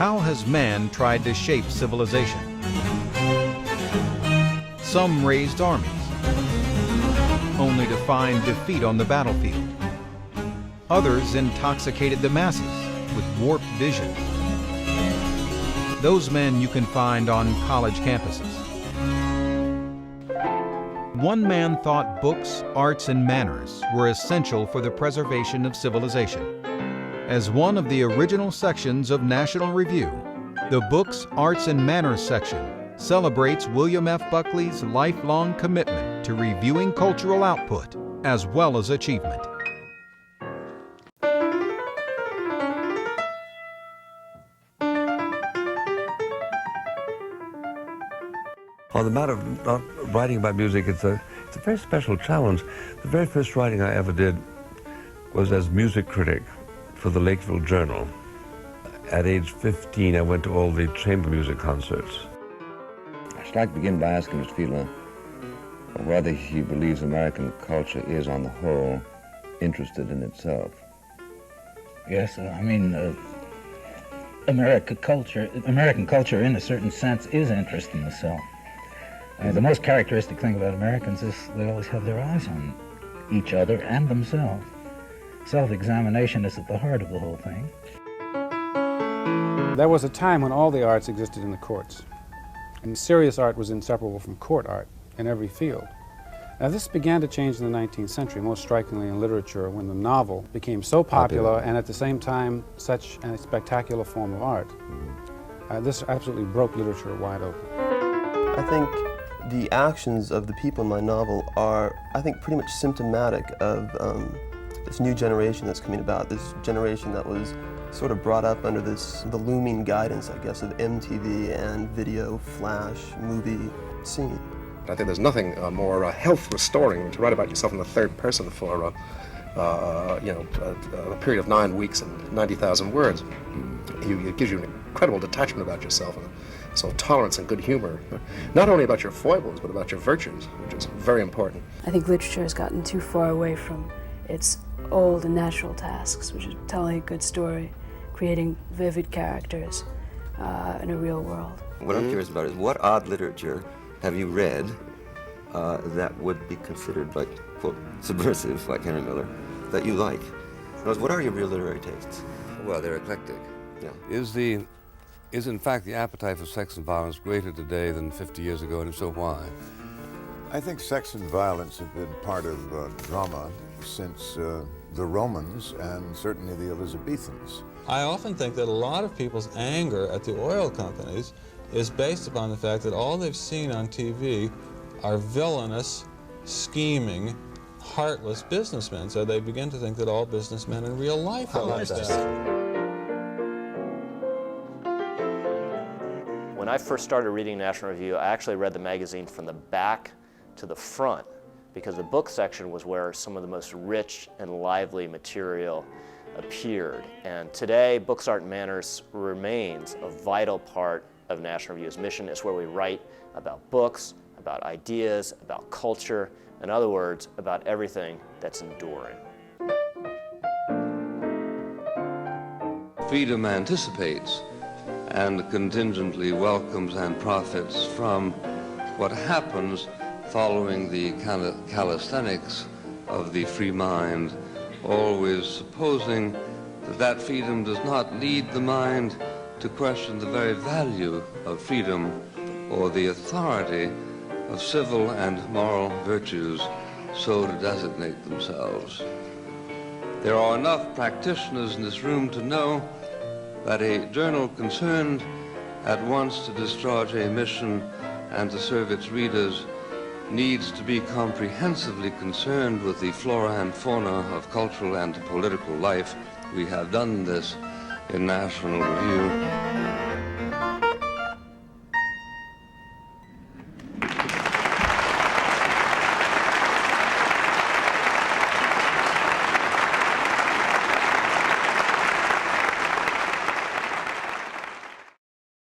How has man tried to shape civilization? Some raised armies, only to find defeat on the battlefield. Others intoxicated the masses with warped vision. Those men you can find on college campuses. One man thought books, arts, and manners were essential for the preservation of civilization. As one of the original sections of National Review, the Books, Arts, and Manners section celebrates William F. Buckley's lifelong commitment to reviewing cultural output as well as achievement. On the matter of not writing about music, it's a very special challenge. The very first writing I ever did was as music critic for the Lakeville Journal. At age 15, I went to all the chamber music concerts. I should like to begin by asking Mr. Fiedler whether he believes American culture is, on the whole, interested in itself. Yes, American culture, in a certain sense, is interested in itself. The most characteristic thing about Americans is they always have their eyes on each other and themselves. Self-examination is at the heart of the whole thing. There was a time when all the arts existed in the courts, and serious art was inseparable from court art in every field. Now this began to change in the 19th century, most strikingly in literature, when the novel became so popular and at the same time such a spectacular form of art. This absolutely broke literature wide open. I think the actions of the people in my novel are, I think, pretty much symptomatic of this new generation that's coming about, this generation that was sort of brought up under the looming guidance, I guess, of MTV and video, flash, movie scene. I think there's nothing more health restoring than to write about yourself in the third person for a period of 9 weeks and 90,000 words. It gives you an incredible detachment about yourself, and so tolerance and good humor, not only about your foibles, but about your virtues, which is very important. I think literature has gotten too far away from its old and natural tasks, which is telling a good story, creating vivid characters in a real world. What I'm curious about is what odd literature have you read that would be considered, like, quote, subversive, like Henry Miller, that you like? In other words, what are your real literary tastes? Well, they're eclectic. Yeah. Is in fact the appetite for sex and violence greater today than 50 years ago, and if so, why? I think sex and violence have been part of drama since the Romans and certainly the Elizabethans. I often think that a lot of people's anger at the oil companies is based upon the fact that all they've seen on TV are villainous, scheming, heartless businessmen. So they begin to think that all businessmen in real life are like that. When I first started reading National Review, I actually read the magazine from the back to the front, because the book section was where some of the most rich and lively material appeared. And today, Books, Art, and Manners remains a vital part of National Review's mission. It's where we write about books, about ideas, about culture, in other words, about everything that's enduring. Freedom anticipates and contingently welcomes and profits from what happens following the calisthenics of the free mind, always supposing that that freedom does not lead the mind to question the very value of freedom or the authority of civil and moral virtues so to designate themselves. There are enough practitioners in this room to know that a journal concerned at once to discharge a mission and to serve its readers needs to be comprehensively concerned with the flora and fauna of cultural and political life. We have done this in National Review.